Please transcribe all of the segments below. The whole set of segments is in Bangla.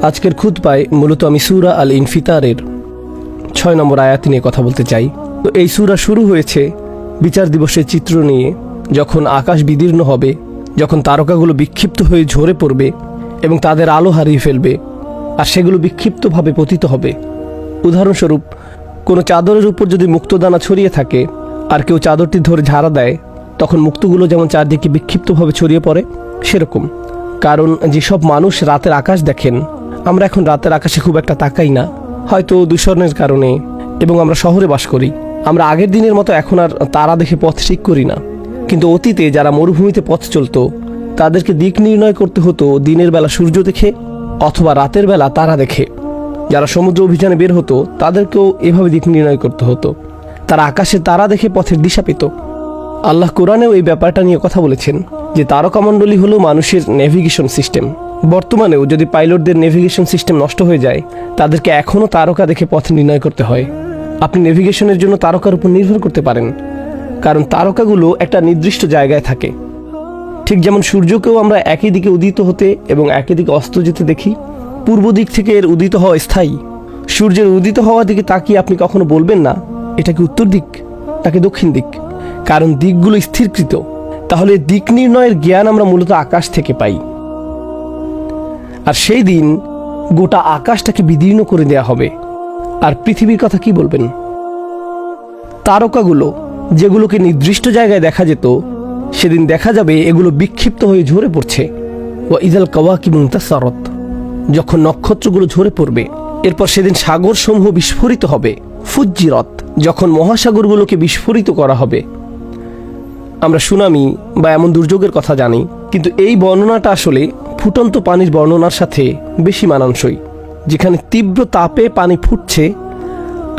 আজকের খুতবায় মূলত আমি সূরা আল ইনফিতারের ৬ নম্বর আয়াত নিয়ে কথা বলতে চাই। তো এই সূরা শুরু হয়েছে বিচার দিবসের চিত্র নিয়ে, যখন আকাশ বিদীর্ণ হবে, যখন তারকাগুলো বিক্ষিপ্ত হয়ে ঝরে পড়বে এবং তাদের আলো হারিয়ে ফেলবে আর সেগুলো বিক্ষিপ্তভাবে পতিত হবে। উদাহরণস্বরূপ, কোনো চাদরের উপর যদি মুক্তদানা ছড়িয়ে থাকে আর কেউ চাদরটি ধরে ঝাড়া দেয়, তখন মুক্তগুলো যেমন চারদিকে বিক্ষিপ্তভাবে ছড়িয়ে পড়ে, সেরকম। কারণ যেসব মানুষ রাতের আকাশ দেখেন, আমরা এখন রাতের আকাশে খুব একটা তাকাই না, হয়তো দূষণের কারণে, এবং আমরা শহরে বাস করি। আমরা আগের দিনের মতো এখন আর তারা দেখে পথ ঠিক করি না। কিন্তু অতীতে যারা মরুভূমিতে পথ চলত, তাদেরকে দিক নির্ণয় করতে হতো দিনের বেলা সূর্য দেখে অথবা রাতের বেলা তারা দেখে। যারা সমুদ্র অভিযানে বের হতো, তাদেরকেও এভাবে দিক নির্ণয় করতে হতো। তারা আকাশে তারা দেখে পথের দিশা পেত। আল্লাহ কোরআনেও এই ব্যাপারটা নিয়ে কথা বলেছেন যে তারকামণ্ডলী হলো মানুষের নেভিগেশন সিস্টেম। বর্তমানেও যদি পাইলটদের নেভিগেশন সিস্টেম নষ্ট হয়ে যায়, তাদেরকে এখনও তারকা দেখে পথ নির্ণয় করতে হয়। আপনি নেভিগেশনের জন্য তারকার উপর নির্ভর করতে পারেন, কারণ তারকাগুলো একটা নির্দিষ্ট জায়গায় থাকে। ঠিক যেমন সূর্যকেও আমরা একই দিকে উদিত হতে এবং একই দিকে অস্ত যেতে দেখি। পূর্ব দিক থেকে এর উদিত হওয়া স্থায়ী। সূর্যের উদিত হওয়ার দিকে তাকিয়ে আপনি কখনো বলবেন না এটা কি উত্তর দিক নাকি দক্ষিণ দিক, কারণ দিকগুলো স্থিরকৃত। তাহলে দিক নির্ণয়ের জ্ঞান আমরা মূলত আকাশ থেকে পাই। আর সেই দিন গোটা আকাশটাকে বিদীর্ণ করে দেয়া হবে। আর পৃথিবীর কথা কি বলবেন? তারকাগুলো যেগুলোকে নির্দিষ্ট জায়গায় দেখা যেত, সেদিন দেখা যাবে এগুলো বিক্ষিপ্ত হয়ে ঝরে পড়ছে। ওয়া ইযাল কাওয়াকিবু ইনতাসারাত, যখন নক্ষত্রগুলো ঝরে পড়বে। এরপর সেদিন সাগর সমূহ বিস্ফোরিত হবে। ফুজ্জিরাত, যখন মহাসাগরগুলোকে বিস্ফোরিত করা হবে। আমরা সুনামি বা এমন দুর্যোগের কথা জানি, কিন্তু এই বর্ণনাটা আসলে ফুটন্ত পানির বর্ণনার সাথে বেশি মানানসই, যেখানে তীব্র তাপে পানি ফুটছে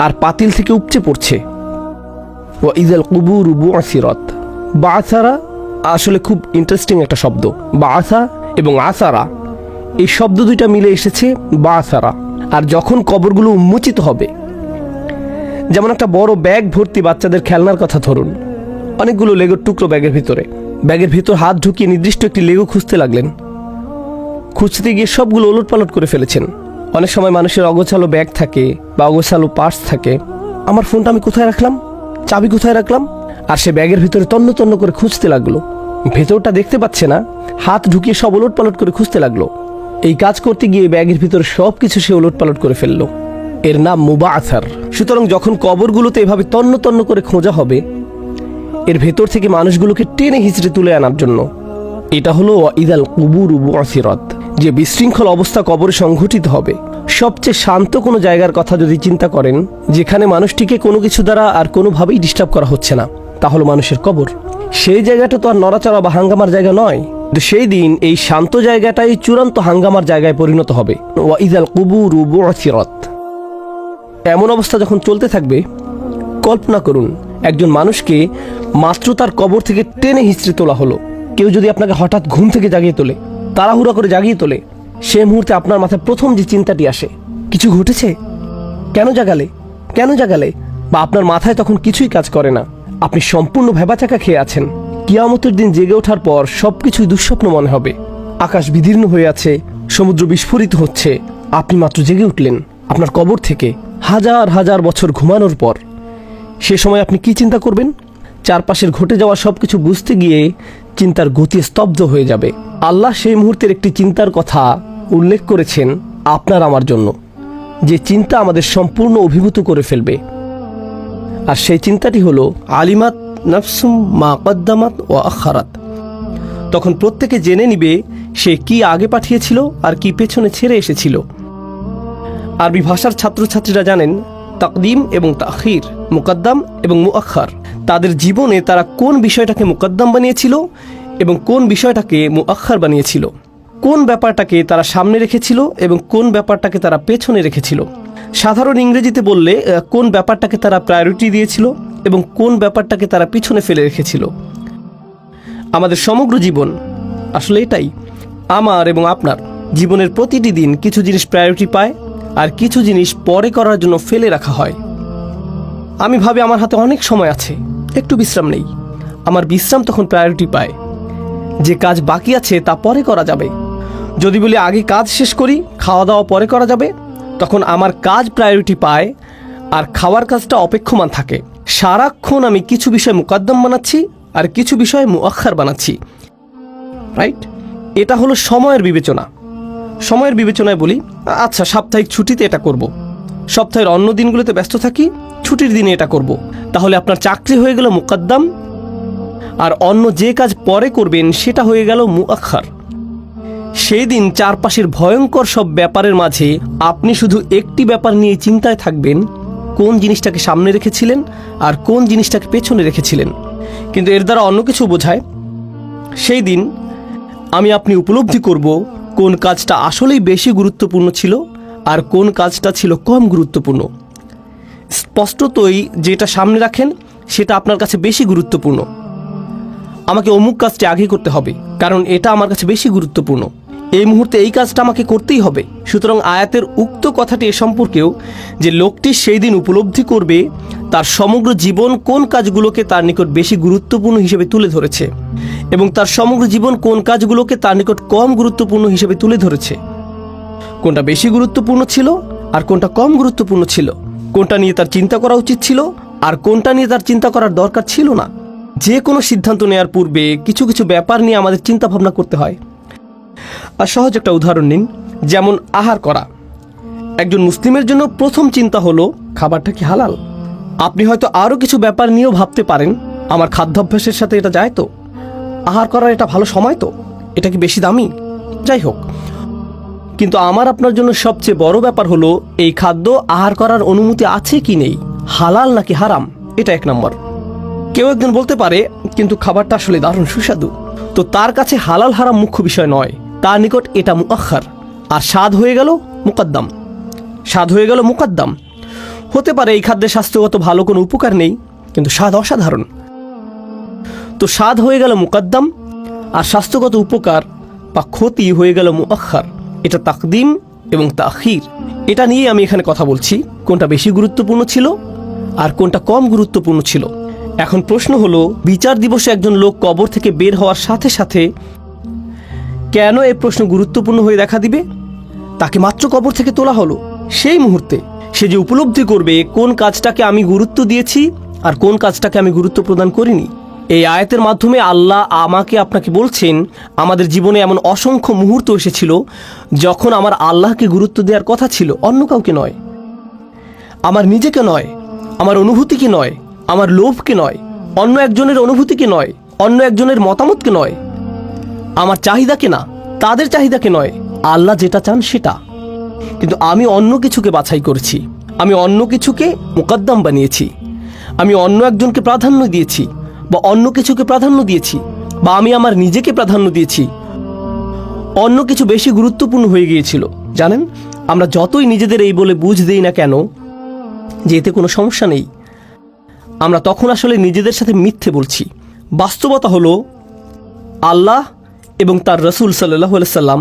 আর পাতিল থেকে উপচে পড়ছে। ওয়া ইযাল কুবুরু বু'সিরাত, বা'সারা আসলে খুব ইন্টারেস্টিং একটা শব্দ। বা'সা এবং আসারা, এই শব্দ দুইটা মিলে এসেছে বা'সারা। আর যখন কবরগুলো উন্মোচিত হবে, যেমন একটা বড় ব্যাগ ভর্তি বাচ্চাদের খেলনার কথা ধরুন, অনেকগুলো লেগোর টুকরো ব্যাগের ভিতর হাত ঢুকিয়ে নির্দিষ্ট একটি লেগো খুঁজতে লাগলেন। খুঁজতে গিয়ে সবগুলো ওলটপালট করে ফেলেছেন। অনেক সময় মানুষের অগোছালো ব্যাগ থাকে বা অগোছালো পার্স থাকে। আমার ফোনটা আমি কোথায় রাখলাম, চাবি কোথায় রাখলাম, আর সে ব্যাগের ভিতরে তন্ন তন্ন করে খুঁজতে লাগলো। ভেতরটা দেখতে পাচ্ছে না, হাত ঢুকিয়ে সব ওলটপালট করে খুঁজতে লাগলো। এই কাজ করতে গিয়ে ব্যাগের ভিতরে সব কিছু সে ওলটপালট করে ফেললো। এর নাম মুবাআসার। সুতরাং যখন কবরগুলোতে এভাবে তন্ন তন্ন করে খোঁজা হবে, এর ভেতর থেকে মানুষগুলোকে টেনে হিঁচড়ে তুলে আনার জন্য, এটা হলো ইযাল কুবুরু বু'সিরাত, যে বিশৃঙ্খল অবস্থা কবরে সংঘটিত হবে। সবচেয়ে শান্ত কোনো জায়গার কথা যদি চিন্তা করেন, যেখানে মানুষটিকে কোনো কিছু দ্বারা আর কোনোভাবেই ডিস্টার্ব করা হচ্ছে না, তা হলো মানুষের কবর। সেই জায়গাটা তো আর নড়াচড়া বা হাঙ্গামার জায়গা নয়। সেই দিন এই শান্ত জায়গাটাই চূড়ান্ত হাঙ্গামার জায়গায় পরিণত হবে। ওয়া ইযাল কুবুরু বু'সিরাত। এমন অবস্থা যখন চলতে থাকবে, কল্পনা করুন একজন মানুষকে মাত্র তার কবর থেকে টেনে হিঁচড়ে তোলা হলো। কেউ যদি আপনাকে হঠাৎ ঘুম থেকে জাগিয়ে তোলে, তাড়াহুড়া করে জাগিয়ে তোলে, সে মুহূর্তে আপনার মাথায় প্রথম যে চিন্তাটি আসে, কিছু ঘটেছে, কেন জাগালে, বা আপনার মাথায় তখন কিছুই কাজ করে না। আপনি সম্পূর্ণ ভেবাচাকা খেয়ে আছেন। কিয়ামতের দিন জেগে ওঠার পর সবকিছুই দুঃস্বপ্ন মনে হবে। আকাশ বিদীর্ণ হয়ে আছে, সমুদ্র বিস্ফোরিত হচ্ছে, আপনি মাত্র জেগে উঠলেন আপনার কবর থেকে হাজার হাজার বছর ঘুমানোর পর। সে সময় আপনি কি চিন্তা করবেন? চারপাশের ঘটে যাওয়া সবকিছু বুঝতে গিয়ে চিন্তার গতি স্তব্ধ হয়ে যাবে। আল্লাহ সেই মুহূর্তের একটি চিন্তার কথা উল্লেখ করেছেন আপনার আমার জন্য, যে চিন্তা আমাদের সম্পূর্ণ অভিভূত করে ফেলবে। আর সেই চিন্তাটি হলো আলিমাত নাফসুম মা কদ্দামাত ওয়া আখারাত। তখন প্রত্যেকে জেনে নিবে সে কি আগে পাঠিয়েছিল আর কি পেছনে ছেড়ে এসেছিল। আরবি ভাষার ছাত্রছাত্রীরা জানেন তাকদিম এবং তাখির, মুকদ্দাম এবং মুআখার। তাদের জীবনে তারা কোন বিষয়টাকে মুকদ্দাম বানিয়েছিল এবং কোন বিষয়টাকে মুআখার বানিয়েছিল, কোন ব্যাপারটাকে তারা সামনে রেখেছিল এবং কোন ব্যাপারটাকে তারা পেছনে রেখেছিল। সাধারণ ইংরেজিতে বললে কোন ব্যাপারটাকে তারা প্রায়োরিটি দিয়েছিল এবং কোন ব্যাপারটাকে তারা পিছনে ফেলে রেখেছিল। আমাদের সমগ্র জীবন আসলে এটাই। আমার এবং আপনার জীবনের প্রতিটি দিন কিছু জিনিস প্রায়োরিটি পায় আর কিছু জিনিস পরে করার জন্য ফেলে রাখা হয়। আমি ভাবি আমার হাতে অনেক সময় আছে, একটু বিশ্রাম নেই। আমার বিশ্রাম তখন প্রায়োরিটি পায়। যে কাজ বাকি আছে তা পরে করা যাবে। যদি বলি আগে কাজ শেষ করি, খাওয়া দাওয়া পরে করা যাবে, তখন আমার কাজ প্রায়োরিটি পায় আর খাওয়ার কাজটা অপেক্ষমান থাকে। সারাক্ষণ আমি কিছু বিষয় মুকদ্দম বানাচ্ছি আর কিছু বিষয় মুআখার বানাচ্ছি, রাইট? এটা হলো সময়ের বিবেচনা। সময়ের বিবেচনায় বলি, আচ্ছা সাপ্তাহিক ছুটিতে এটা করব, সপ্তাহের অন্য দিনগুলোতে ব্যস্ত থাকি, ছুটির দিনে এটা করব। তাহলে আপনার চাকরি হয়ে গেল মুকদ্দম, আর অন্য যে কাজ পরে করবেন সেটা হয়ে গেল মুআখার। সেই দিন চারপাশের ভয়ঙ্কর সব ব্যাপারের মাঝে আপনি শুধু একটি ব্যাপার নিয়ে চিন্তায় থাকবেন, কোন জিনিসটাকে সামনে রেখেছিলেন আর কোন জিনিসটাকে পেছনে রেখেছিলেন। কিন্তু এর দ্বারা অন্য কিছু বোঝায়। সেই দিন আপনি উপলব্ধি করব কোন কাজটা আসলেই বেশি গুরুত্বপূর্ণ ছিল আর কোন কাজটা ছিল কম গুরুত্বপূর্ণ। স্পষ্টতই যেটা সামনে রাখেন সেটা আপনার কাছে বেশি গুরুত্বপূর্ণ। আমাকে অমুক কাজটি আগে করতে হবে কারণ এটা আমার কাছে বেশি গুরুত্বপূর্ণ, এই মুহূর্তে এই কাজটা আমাকে করতেই হবে। সুতরাং আয়াতের উক্ত কথাটি এ সম্পর্কেও যে লোকটি সেই দিন উপলব্ধি করবে তার সমগ্র জীবন কোন কাজগুলোকে তার নিকট বেশি গুরুত্বপূর্ণ হিসেবে তুলে ধরেছে এবং তার সমগ্র জীবন কোন কাজগুলোকে তার নিকট কম গুরুত্বপূর্ণ হিসেবে তুলে ধরেছে, কোনটা বেশি গুরুত্বপূর্ণ ছিল আর কোনটা কম গুরুত্বপূর্ণ ছিল, কোনটা নিয়ে তার চিন্তা করা উচিত ছিল আর কোনটা নিয়ে তার চিন্তা করার দরকার ছিল না। যে কোনো সিদ্ধান্ত নেওয়ার পূর্বে কিছু কিছু ব্যাপার নিয়ে আমাদের চিন্তা ভাবনা করতে হয়। আর সহজ একটা উদাহরণ নিন, যেমন আহার করা। একজন মুসলিমের জন্য প্রথম চিন্তা হলো খাবারটা কি হালাল। আপনি হয়তো আরও কিছু ব্যাপার নিয়েও ভাবতে পারেন, আমার খাদ্যাভ্যাসের সাথে এটা যায় তো, আহার করার এটা ভালো সময় তো, এটা কি বেশি দামি, যাই হোক। কিন্তু আমার আপনার জন্য সবচেয়ে বড় ব্যাপার হলো এই খাদ্য আহার করার অনুমতি আছে কি নেই, হালাল নাকি হারাম, এটা এক নম্বর। কেউ একজন বলতে পারে কিন্তু খাবারটা আসলে দারুণ সুস্বাদু, তো তার কাছে হালাল হারাম মুখ্য বিষয় নয়, তার নিকট এটা মুআখার। আর স্বাদ হয়ে গেল মুকদ্দম, স্বাদ হয়ে গেল মুকদ্দম। হতে পারে এই খাদ্যে স্বাস্থ্যগত ভালো কোনো উপকার নেই কিন্তু স্বাদ অসাধারণ, তো স্বাদ হয়ে গেল মুকদ্দম আর স্বাস্থ্যগত উপকার বা ক্ষতি হয়ে গেল মুআখার। এটা তাকদিম এবং তাখির, এটা নিয়ে আমি এখানে কথা বলছি, কোনটা বেশি গুরুত্বপূর্ণ ছিল আর কোনটা কম গুরুত্বপূর্ণ ছিল। এখন প্রশ্ন হলো, বিচার দিবসে একজন লোক কবর থেকে বের হওয়ার সাথে সাথে কেন এই প্রশ্ন গুরুত্বপূর্ণ হয়ে দেখা দিবে? তাকে মাত্র কবর থেকে তোলা হলো, সেই মুহূর্তে সে যে উপলব্ধি করবে কোন কাজটাকে আমি গুরুত্ব দিয়েছি আর কোন কাজটাকে আমি গুরুত্ব প্রদান করিনি। এই আয়াতের মাধ্যমে আল্লাহ আমাকে আপনাকে বলছেন, আমাদের জীবনে এমন অসংখ্য মুহূর্ত এসেছিল যখন আমার আল্লাহকে গুরুত্ব দেওয়ার কথা ছিল, অন্য কাউকে নয়, আমার নিজেকে নয়, আমার অনুভূতিকে নয়, আমার লোভকে নয়, অন্য একজনের অনুভূতিকে নয়, অন্য একজনের মতামতকে নয়, আমার চাহিদাকে না, তাদের চাহিদাকে নয়, আল্লাহ যেটা চান সেটা। কিন্তু আমি অন্য কিছুকে বাছাই করেছি, আমি অন্য কিছুকে মুকদ্দম বানিয়েছি, আমি অন্য একজনকে প্রাধান্য দিয়েছি বা অন্য কিছুকে প্রাধান্য দিয়েছি, বা আমি আমার নিজেকে প্রাধান্য দিয়েছি, অন্য কিছু বেশি গুরুত্বপূর্ণ হয়ে গিয়েছিল। জানেন, আমরা যতই নিজেদের এই বলে বুঝ দেই না কেন যে এতে কোনো সমস্যা নেই, আমরা তখন আসলে নিজেদের সাথে মিথ্যে বলছি। বাস্তবতা হলো আল্লাহ এবং তার রসুল সাল্লাল্লাহু আলাইহি সাল্লাম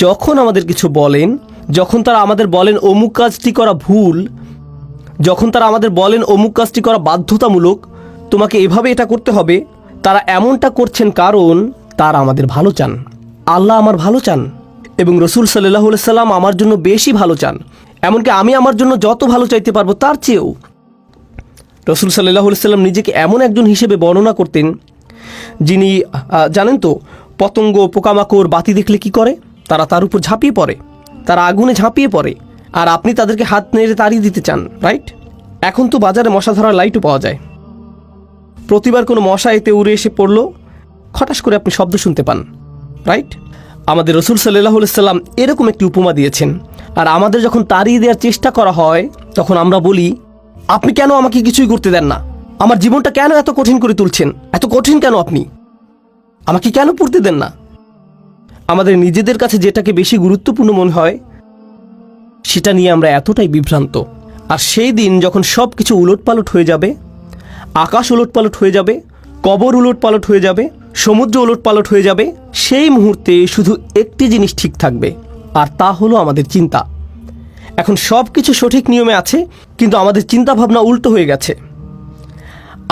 যখন আমাদের কিছু বলেন, যখন তারা আমাদের বলেন অমুক কাজটি করা ভুল, যখন তারা আমাদের বলেন অমুক কাজটি করা বাধ্যতামূলক, তোমাকে এভাবে এটা করতে হবে, তারা এমনটা করছেন কারণ তারা আমাদের ভালো চান। আল্লাহ আমার ভালো চান এবং রসুল সাল্লাল্লাহু আলাইহি সাল্লাম আমার জন্য বেশি ভালো চান, এমনকি আমি আমার জন্য যত ভালো চাইতে পারবো তার চেয়েও। রসুল সাল্লাল্লাহু আলাইহি সাল্লাম নিজেকে এমন একজন হিসেবে বর্ণনা করতেন যিনি, জানেন তো, পতঙ্গ পোকামাকড় বাতি দেখলে কি করে, তারা তার উপর ঝাঁপিয়ে পড়ে, তারা আগুনে ঝাঁপিয়ে পড়ে, আর আপনি তাদেরকে হাত নেড়ে তাড়িয়ে দিতে চান, রাইট? এখন তো বাজারে মশা ধরার লাইটও পাওয়া যায়, প্রতিবার কোনো মশা এতে উড়ে এসে পড়লো খটাস করে আপনি শব্দ শুনতে পান, রাইট? আমাদের রসুল সাল্লাল্লাহু আলাইহি সাল্লাম এরকম একটি উপমা দিয়েছেন, আর আমাদের যখন তাড়িয়ে দেওয়ার চেষ্টা করা হয় তখন আমরা বলি, আপনি কেন আমাকে কিছুই করতে দেন না, আমার জীবনটা কেন এত কঠিন করে তুলছেন, এত কঠিন কেন, আপনি আমাকে কেন পড়তে দেন না। আমাদের নিজেদের কাছে যেটাকে বেশি গুরুত্বপূর্ণ মনে হয় সেটা নিয়ে আমরা এতটাই বিভ্রান্ত। আর সেই দিন যখন সব কিছু উলটপালট হয়ে যাবে, আকাশ উলটপালট হয়ে যাবে, কবর উলটপালট হয়ে যাবে, সমুদ্র উলটপালট হয়ে যাবে, সেই মুহূর্তে শুধু একটি জিনিস ঠিক থাকবে, আর তা হলো আমাদের চিন্তা। এখন সব কিছু সঠিক নিয়মে আছে কিন্তু আমাদের চিন্তা ভাবনা উল্টো হয়ে গেছে।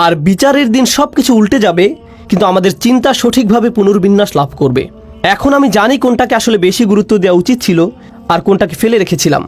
আর বিচারের দিন সব কিছু উল্টে যাবে কিন্তু আমাদের চিন্তা সঠিকভাবে পুনর্বিন্যাস লাভ করবে। এখন আমি জানি কোনটাকে আসলে বেশি গুরুত্ব দেওয়া উচিত ছিল আর কোনটাকে ফেলে রেখেছিলাম।